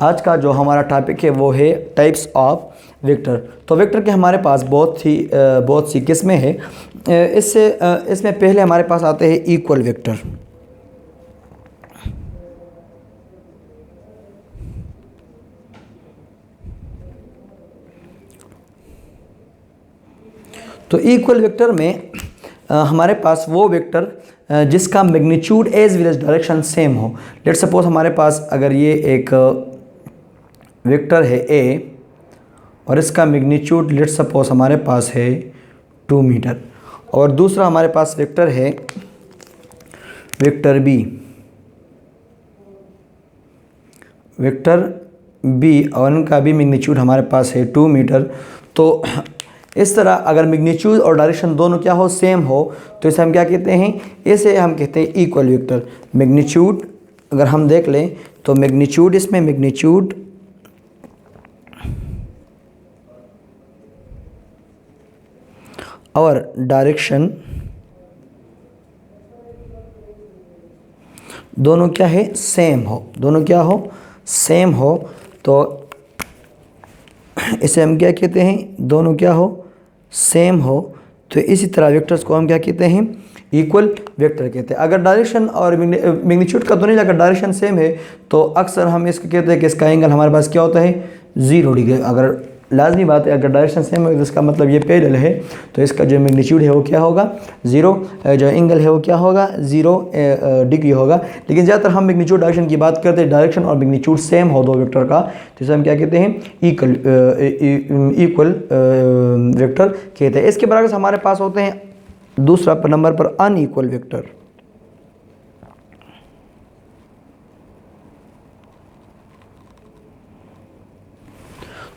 आज का जो हमारा टॉपिक है वो है टाइप्स ऑफ वेक्टर। तो वेक्टर के हमारे पास बहुत सी किस्में हैं। इसमें पहले हमारे पास आते हैं इक्वल वेक्टर। तो इक्वल वेक्टर में हमारे पास वो वेक्टर जिसका magnitude as well as direction same हो। लेट सपोज हमारे पास अगर ये एक वेक्टर है ए और इसका मैग्नीट्यूड लेट सपोज हमारे पास है 2 मीटर, और दूसरा हमारे पास वेक्टर है वेक्टर बी और इनका भी मैग्नीट्यूड हमारे पास है 2 मीटर। तो इस तरह अगर मैग्नीट्यूड और डायरेक्शन दोनों क्या हो, सेम हो, तो इसे हम क्या कहते हैं, इसे हम कहते हैं इक्वल वेक्टर। मैग्नीट्यूड अगर हम देख लें तो मैग्नीट्यूड, इसमें मैग्नीट्यूड और डायरेक्शन दोनों क्या है, सेम हो, दोनों क्या हो, सेम हो, तो इसे हम क्या कहते हैं, दोनों क्या हो, सेम हो। तो इसी तरह वेक्टर्स को हम क्या कहते हैं, इक्वल वेक्टर कहते हैं। अगर डायरेक्शन और मैग्नीट्यूड का दोनों अगर डायरेक्शन सेम है तो अक्सर हम इसको कहते हैं कि इसका एंगल हमारे पास क्या होता है, 0 डिग्री। अगर लाजमी बात है, अगर डायरेक्शन सेम है तो इसका मतलब ये पैरेलल है, तो इसका जो मैग्नीट्यूड है वो क्या होगा, 0, जो एंगल है वो क्या होगा, 0 डिग्री होगा। लेकिन ज़्यादातर हम मैग्नीट्यूड डायरेक्शन की बात करते हैं, डायरेक्शन और मैग्नीट्यूड सेम हो दो वेक्टर का, तो इसे हम क्या कहते हैं, इक्वल वेक्टर कहते हैं। इसके बरअक्स हमारे पास होते हैं दूसरा नंबर पर अनइक्वल वेक्टर।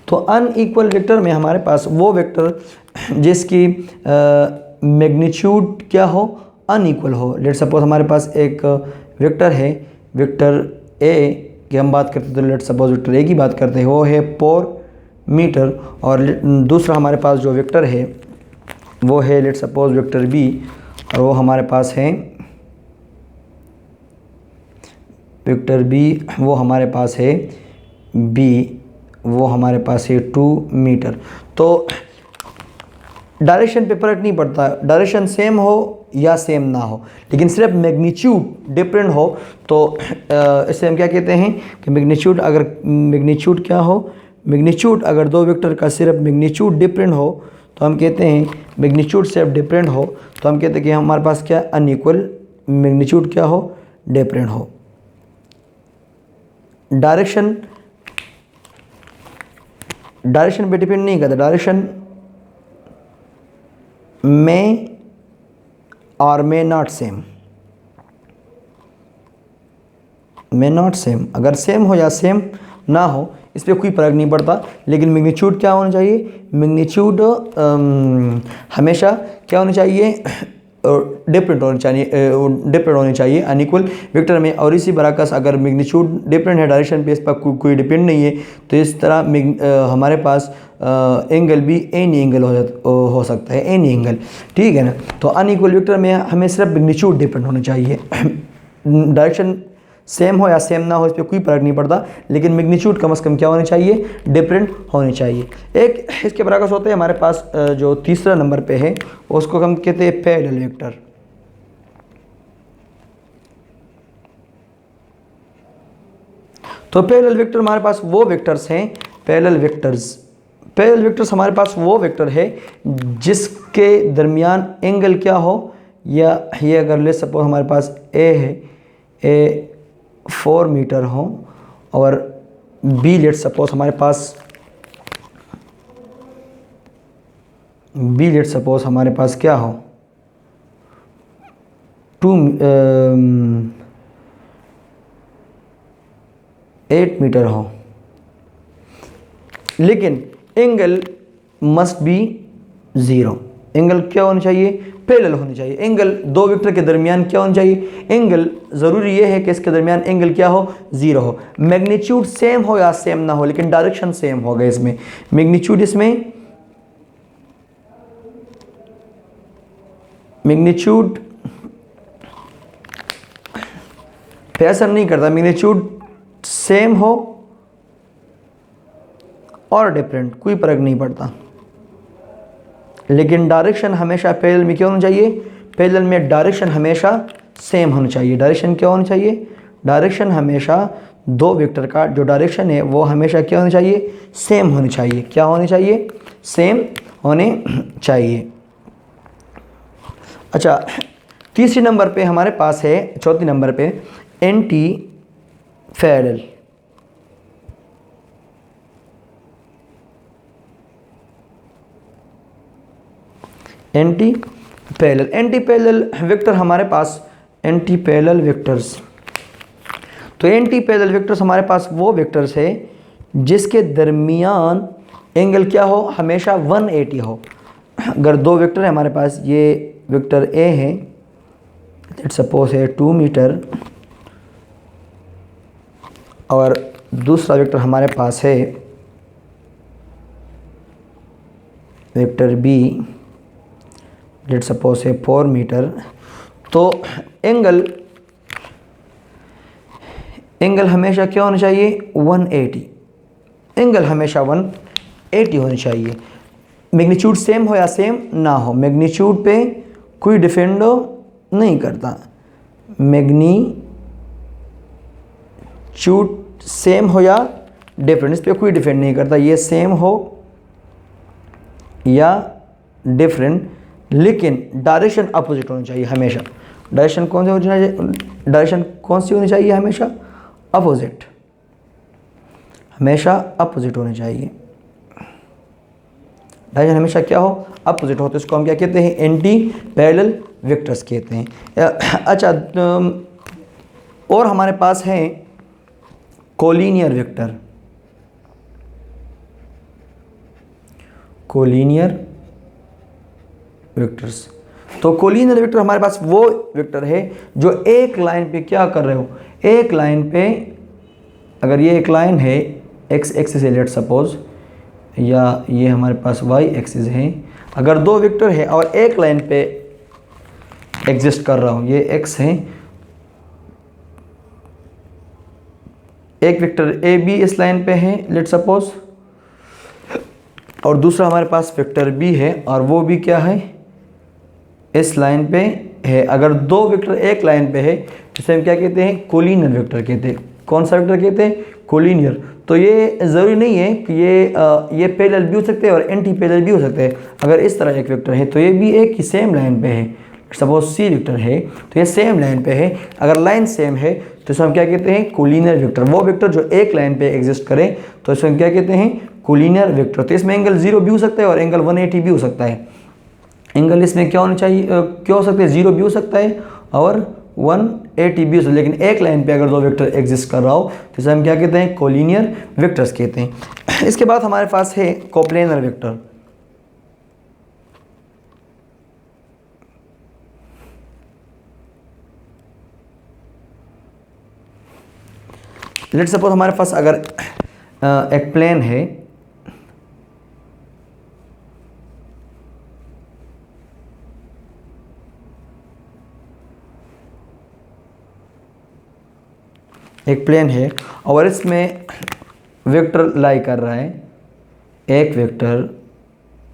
तो अनइक्वल वेक्टर में हमारे पास वो वेक्टर जिसकी मैग्नीट्यूड क्या हो, अनइक्वल हो। लेट सपोज हमारे पास एक वेक्टर है, वेक्टर ए की हम बात करते हैं, तो लेट सपोज वेक्टर ए की बात करते हैं, वो है 4 मीटर, और दूसरा हमारे पास जो वेक्टर है वो है लेट सपोज वेक्टर बी, और वो हमारे पास है वेक्टर बी, वो हमारे पास है बी, वो हमारे पास है 2 मीटर। तो डायरेक्शन पे फर्क नहीं पड़ता, डायरेक्शन सेम हो या सेम ना हो, लेकिन सिर्फ मैग्नीट्यूड डिफरेंट हो, तो इसे हम क्या कहते हैं कि मैग्नीट्यूड, अगर मैग्नीट्यूड क्या हो, मैग्नीट्यूड अगर दो वेक्टर का सिर्फ मैग्नीट्यूड डिफरेंट हो तो हम कहते हैं, मैग्नीट्यूड सिर्फ डिफरेंट हो तो हम कहते हैं कि हमारे पास क्या, अनइक्वल, मैग्नीट्यूड क्या हो, डिफरेंट हो। डायरेक्शन पे डिपेंड नहीं करता, डायरेक्शन में और may not same, may not same, अगर सेम हो या सेम ना हो इस पर कोई फर्क नहीं पड़ता। लेकिन मैग्नीट्यूड क्या होना चाहिए, मैग्नीट्यूड हमेशा क्या होनी चाहिए, डिफरेंट होनी चाहिए अनइक्वल वेक्टर में। और इसी बरअक्स अगर मैग्नीट्यूड डिफरेंट है, डायरेक्शन पे इस पर कोई डिपेंड नहीं है, तो इस तरह हमारे पास एंगल भी एनी एंगल हो सकता है, एनी एंगल, ठीक है ना। तो अनइक्वल वेक्टर में हमें सिर्फ मैग्नीट्यूड डिफरेंट होना चाहिए, डायरेक्शन सेम हो या सेम ना हो इस पर कोई फर्क नहीं पड़ता, लेकिन मैग्नीट्यूड कम से कम क्या होनी चाहिए, डिफरेंट होनी चाहिए। एक इसके बरअक्स होते हैं हमारे पास जो तीसरा नंबर पे है, उसको हम कहते हैं पैरेलल वेक्टर। तो पैरेलल वेक्टर हमारे पास वो वेक्टर्स हैं, पैरेलल वेक्टर्स हमारे पास वो वेक्टर है जिसके दरमियान एंगल क्या हो, या ये अगर ले सपोज हमारे पास ए है, ए 4 मीटर हो, और बी लेट सपोज हमारे पास क्या हो, 8 मीटर हो, लेकिन एंगल मस्ट बी 0। एंगल क्या होनी चाहिए, पैरेलल होनी चाहिए। एंगल दो वेक्टर के दरमियान क्या होनी चाहिए, एंगल ज़रूरी ये है कि इसके दरमियान एंगल क्या हो, 0 हो। मैग्नीट्यूड सेम हो या सेम ना हो, लेकिन डायरेक्शन सेम होगा। इसमें मैग्नीट्यूड पे असर नहीं करता, मैग्नीट्यूड सेम हो और डिफरेंट, कोई फ़र्क नहीं पड़ता। लेकिन डायरेक्शन हमेशा पैरेलल में क्या होना चाहिए? पैरेलल में डायरेक्शन हमेशा सेम होना चाहिए। डायरेक्शन क्या होना चाहिए? डायरेक्शन हमेशा दो वेक्टर का जो डायरेक्शन है वो हमेशा क्या होना चाहिए? सेम होनी चाहिए। क्या होनी चाहिए? सेम होने चाहिए। अच्छा, तीसरे नंबर पे हमारे पास है, चौथे नंबर पे anti parallel. Anti parallel, anti parallel vector हमारे पास, एंटी पैरेलल वेक्टर्स। तो एंटी पैरेलल वेक्टर्स हमारे पास वो वेक्टर्स है जिसके दरमियान एंगल क्या हो? हमेशा 180 हो। अगर दो वेक्टर है हमारे पास, ये वेक्टर ए है, लेट्स सपोज है 2 मीटर, और दूसरा वेक्टर हमारे पास है वेक्टर बी, लेट्स सपोज है 4 मीटर। तो एंगल हमेशा क्या होना चाहिए? 180। एंगल हमेशा 180 होनी चाहिए। मैग्नीट्यूड सेम हो या सेम ना हो, मैग्नीट्यूड पे कोई डिपेंड नहीं करता। मैग्नीट्यूड सेम हो या डिफरेंट, इस पे कोई डिपेंड नहीं करता, ये सेम हो या डिफरेंट, लेकिन डायरेक्शन अपोजिट होनी चाहिए हमेशा। डायरेक्शन कौन सी होनी चाहिए? डायरेक्शन कौन सी होनी चाहिए? हमेशा अपोजिट, हमेशा अपोजिट होनी चाहिए। डायरेक्शन हमेशा क्या हो? अपोजिट हो। तो इसको हम क्या कहते हैं? एंटी पैरेलल वेक्टर्स कहते हैं। अच्छा, और हमारे पास है कोलिनियर वेक्टर। कोलिनियर वेक्टर्स, तो कोलिनियर वेक्टर हमारे पास वो वेक्टर है जो एक लाइन पे क्या कर रहे हो? एक लाइन पे, अगर ये एक लाइन है, एक्स एक्सिस है लेट सपोज, या ये हमारे पास वाई एक्सिस है, अगर दो वेक्टर है और एक लाइन पे एग्जिस्ट कर रहा हूँ, ये एक्स है, एक वेक्टर ए बी इस लाइन पे है लेट सपोज, और दूसरा हमारे पास वेक्टर बी है और वो भी क्या है? इस लाइन पे है। अगर दो वेक्टर एक लाइन पे है जिसे हम क्या कहते हैं? कोलिनियर वेक्टर कहते हैं। कौन सा वेक्टर कहते हैं? कोलिनियर। तो ये ज़रूरी नहीं है कि ये पैरेलल भी हो सकते हैं और एंटी पैरेलल भी हो सकते हैं। अगर इस तरह एक वेक्टर है तो ये भी एक ही सेम लाइन पे है, सपोज सी वेक्टर है तो ये सेम लाइन पे है। अगर लाइन सेम है तो इसको हम क्या कहते हैं? Collinear vector. वो वेक्टर जो एक लाइन पे एग्जिस्ट करे तो इसको हम क्या कहते हैं? Collinear vector. तो इसमें एंगल 0 भी हो सकता है और एंगल 180 भी हो सकता है। एंगल इसमें क्या होना चाहिए? क्या हो सकता है? 0 भी हो सकता है और 180 भी हो सकता है। लेकिन एक लाइन पे अगर दो वेक्टर एग्जिस्ट कर रहा हो तो इसे हम क्या कहते हैं? कोलिनियर वेक्टर्स कहते हैं। इसके बाद हमारे पास है कोप्लेनर वेक्टर। लेट्स सपोज हमारे पास अगर एक प्लेन है, एक प्लेन है और इसमें वेक्टर लाई कर रहा है, एक वेक्टर,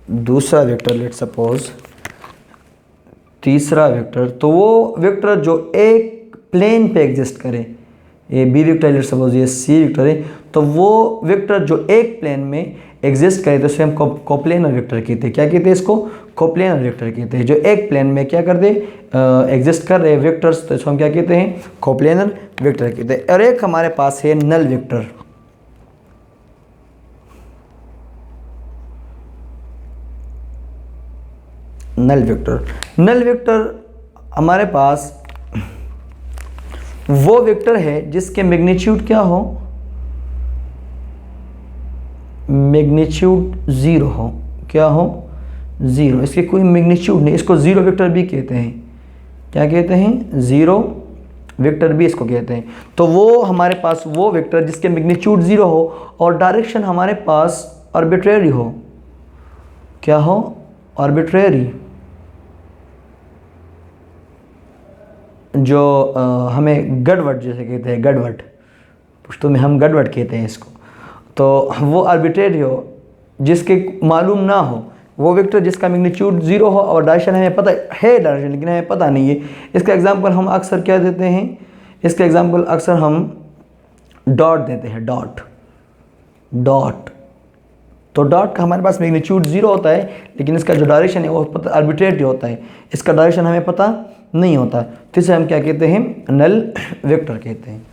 दूसरा वेक्टर लेट सपोज, तीसरा वेक्टर। तो वो वेक्टर जो एक प्लेन पे एग्जिस्ट करे, ये बी वेक्टर लेट सपोज, ये सी वेक्टर है, तो वो वेक्टर जो एक प्लेन में एग्जिस्ट करे तो इसे हम कोप्लेनर वेक्टर कहते हैं। क्या कहते हैं इसको? कोप्लेनर वेक्टर कहते हैं। जो एक प्लेन में क्या कर दे? एग्जिस्ट कर रहे वेक्टर्स, तो इसको हम क्या कहते हैं? कोप्लेनर वेक्टर कहते हैं। और एक हमारे पास है null vector. Null vector, null vector हमारे पास वो वेक्टर है जिसके मैग्नीट्यूड क्या हो? मैग्नीट्यूड 0 हो। क्या हो? 0। इसके कोई मैग्नीट्यूड नहीं, इसको 0 वेक्टर भी कहते हैं। क्या कहते हैं? 0 वेक्टर भी इसको कहते हैं। तो वो हमारे पास वो वेक्टर जिसके मैग्नीट्यूड 0 हो और डायरेक्शन हमारे पास आर्बिट्रेरी हो। क्या हो? आर्बिट्रेरी। जो हमें गड़बड़ जैसे कहते हैं, गड़बड़, पुश्तो में हम गड़बड़ कहते हैं इसको। तो वो आर्बिट्रेरी हो, जिसके मालूम ना हो, वो वेक्टर जिसका मैग्नीट्यूड 0 हो और डायरेक्शन हमें पता है डायरेक्शन लेकिन हमें पता नहीं है। इसका एग्जांपल हम अक्सर क्या देते हैं, इसका एग्जांपल अक्सर हम डॉट देते हैं, डॉट। तो डॉट का हमारे पास मैग्नीट्यूड 0 होता है लेकिन इसका जो डायरेक्शन है वो पता आर्बिट्रेरी होता है, इसका डायरेक्शन हमें पता नहीं होता, तो इसे हम क्या कहते हैं, नल वेक्टर कहते हैं।